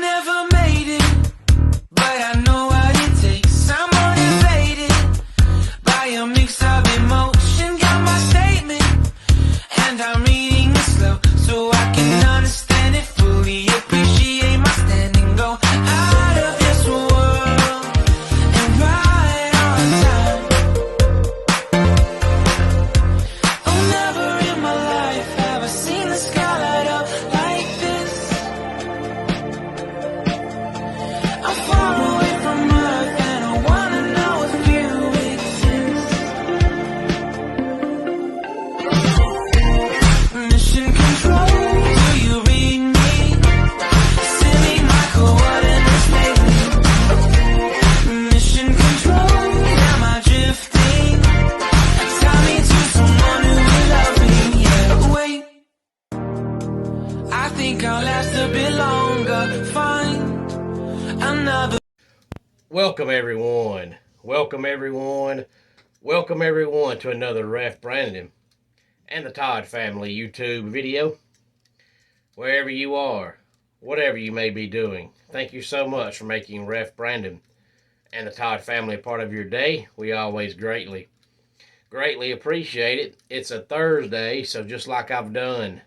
never made it, but I know what it takes. I'm motivated by a mix of emotion. Got my statement, and I'm reading it slow so I can understand it fully. Appreciate my standing, go out of this world and right on time. Oh, never in my life have I seen the sky light up like this. I'm far away from Earth and I wanna know if you exist. Mission control, do you read me? Send me my coordinates lately. Mission control, am I drifting? Tie me to someone who will love me, yeah. Wait, I think I'll last a bit longer. Find another. Welcome everyone. Welcome everyone. Welcome everyone to another Ref Brandon and the Todd Family YouTube video. Wherever you are, whatever you may be doing, thank you so much for making Ref Brandon and the Todd Family a part of your day. We always greatly appreciate it. It's a Thursday, so just like I've done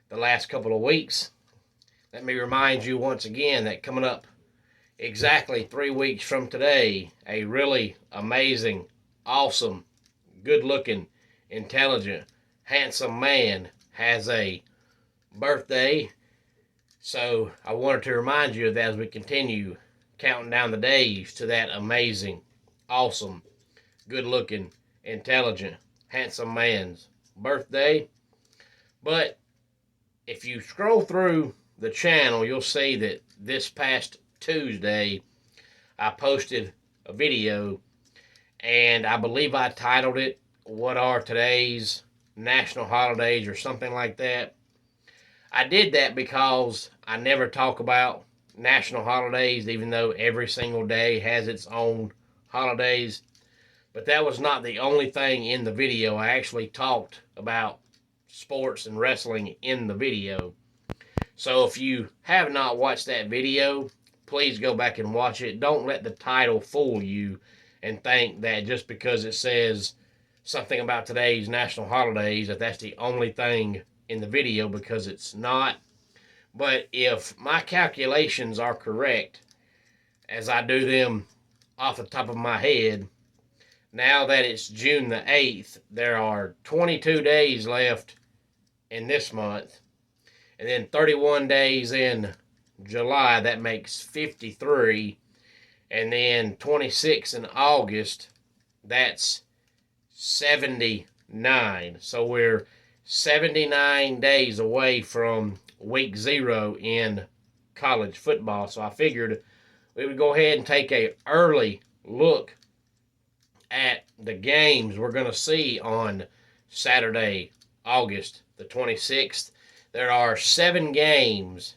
the last couple of weeks, let me remind you once again that coming up exactly 3 weeks from today, a really amazing, awesome, good-looking, intelligent, handsome man has a birthday. So I wanted to remind you of that as we continue counting down the days to that amazing, awesome, good-looking, intelligent, handsome man's birthday. But if you scroll through the channel, you'll see that this past Tuesday, I posted a video, and I believe I titled it, "What Are Today's National Holidays?" or something like that. I did that because I never talk about national holidays, even though every single day has its own holidays. But that was not the only thing in the video. I actually talked about sports and wrestling in the video. So if you have not watched that video, please go back and watch it. Don't let the title fool you and think that just because it says something about today's national holidays that that's the only thing in the video, because it's not. But if my calculations are correct, as I do them off the top of my head, now that it's June the 8th, there are 22 days left in this month, and then 31 days in July. That makes 53, and then 26 in August, that's 79. So we're 79 days away from week 0 in college football. So I figured we would go ahead and take a early look at the games we're going to see on Saturday, August the 26th. There are 7 games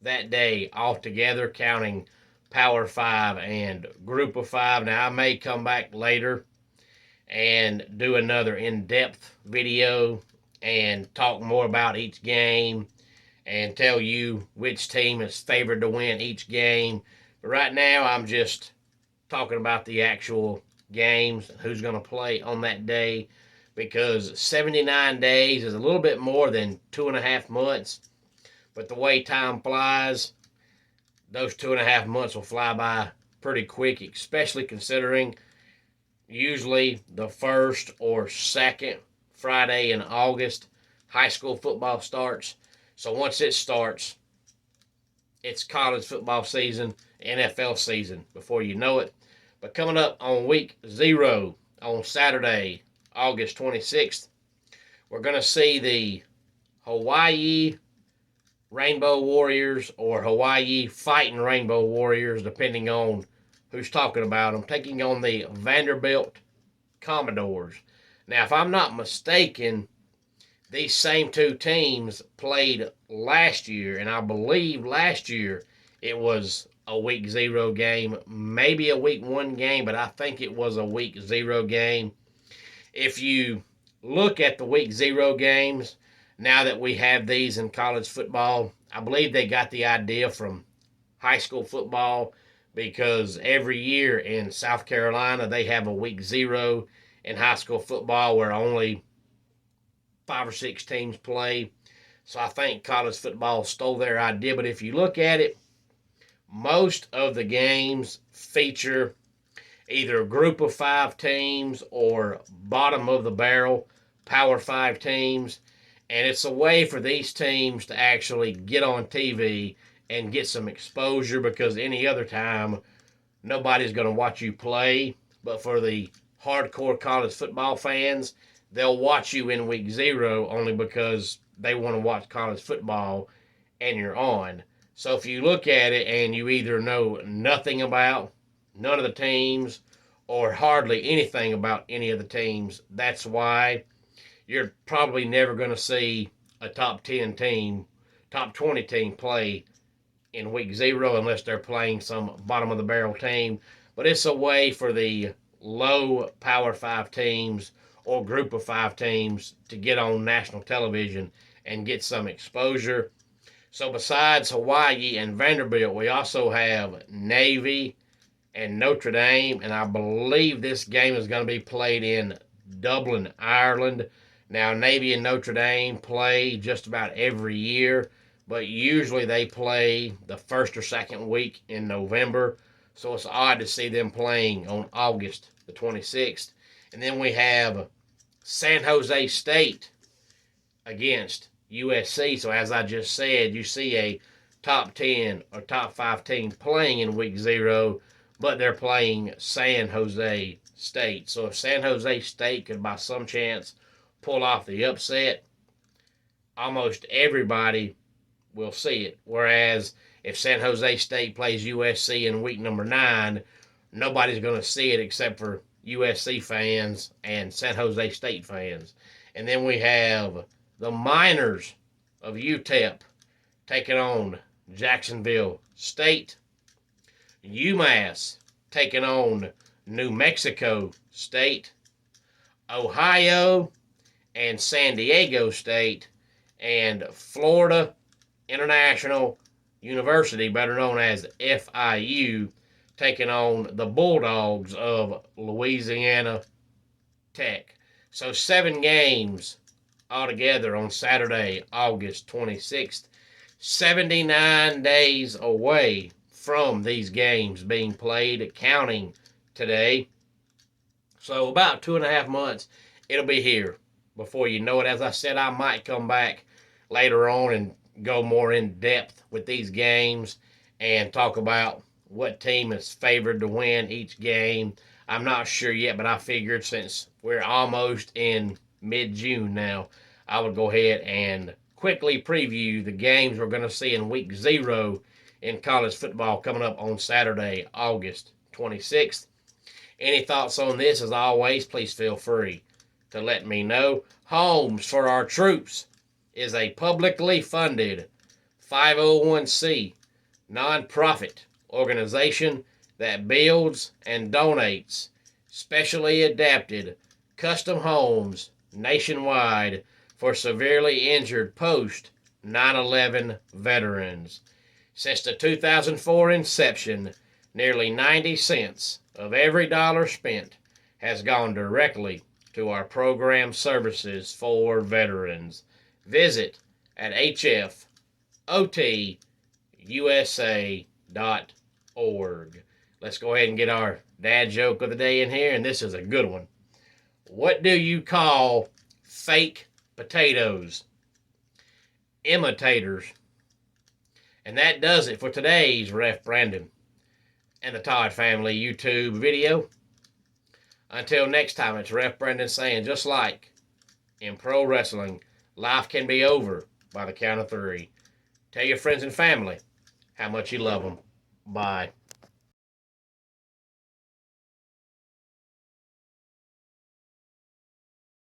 that day altogether, counting Power 5 and Group of 5. Now, I may come back later and do another in-depth video and talk more about each game and tell you which team is favored to win each game. But right now, I'm just talking about the actual games, who's going to play on that day, because 79 days is a little bit more than 2.5 months. But the way time flies, those 2.5 months will fly by pretty quick, especially considering usually the first or second Friday in August, high school football starts. So once it starts, it's college football season, NFL season before you know it. But coming up on week 0 on Saturday, August 26th, we're going to see the Hawaii Rainbow Warriors, or Hawaii Fighting Rainbow Warriors, depending on who's talking about them, taking on the Vanderbilt Commodores. Now, if I'm not mistaken, these same 2 teams played last year, and I believe last year it was a week 0 game, maybe a week 1 game, but I think it was a week 0 game. If you look at the week 0 games, now that we have these in college football, I believe they got the idea from high school football because every year in South Carolina they have a week 0 in high school football where only 5 or 6 teams play. So I think college football stole their idea. But if you look at it, most of the games feature either a group of 5 teams or bottom of the barrel Power 5 teams. And it's a way for these teams to actually get on TV and get some exposure, because any other time, nobody's going to watch you play. But for the hardcore college football fans, they'll watch you in week 0 only because they want to watch college football and you're on. So if you look at it and you either know nothing about none of the teams or hardly anything about any of the teams, that's why you're probably never going to see a top 10 team, top 20 team play in week 0 unless they're playing some bottom of the barrel team. But it's a way for the low Power 5 teams or group of 5 teams to get on national television and get some exposure. So besides Hawaii and Vanderbilt, we also have Navy and Notre Dame, and I believe this game is going to be played in Dublin, Ireland. Now, Navy and Notre Dame play just about every year, but usually they play the first or second week in November, so it's odd to see them playing on August the 26th. And then we have San Jose State against USC. So as I just said, you see a top 10 or top 5 team playing in week 0, but they're playing San Jose State. So if San Jose State could by some chance pull off the upset, almost everybody will see it. Whereas if San Jose State plays USC in week number 9, nobody's going to see it except for USC fans and San Jose State fans. And then we have the Miners of UTEP taking on Jacksonville State. UMass taking on New Mexico State. Ohio and San Diego State, and Florida International University, better known as FIU, taking on the Bulldogs of Louisiana Tech. So 7 games altogether on Saturday, August 26th. 79 days away from these games being played, counting today. So about 2.5 months, it'll be here before you know it. As I said, I might come back later on and go more in depth with these games and talk about what team is favored to win each game. I'm not sure yet, but I figured since we're almost in mid-June now, I would go ahead and quickly preview the games we're going to see in week 0 in college football coming up on Saturday, August 26th. Any thoughts on this, as always, please feel free to let me know. Homes for Our Troops is a publicly funded 501c nonprofit organization that builds and donates specially adapted custom homes nationwide for severely injured post 9/11 veterans. Since the 2004 inception, nearly 90 cents of every dollar spent has gone directly to our program services for veterans. Visit at hfotusa.org. Let's go ahead and get our dad joke of the day in here, and this is a good one. What do you call fake potatoes? Imitators. And that does it for today's Ref Brandon and the Todd Family YouTube video. Until next time, it's Ref Brandon saying, just like in pro wrestling, life can be over by the count of 3. Tell your friends and family how much you love them. Bye.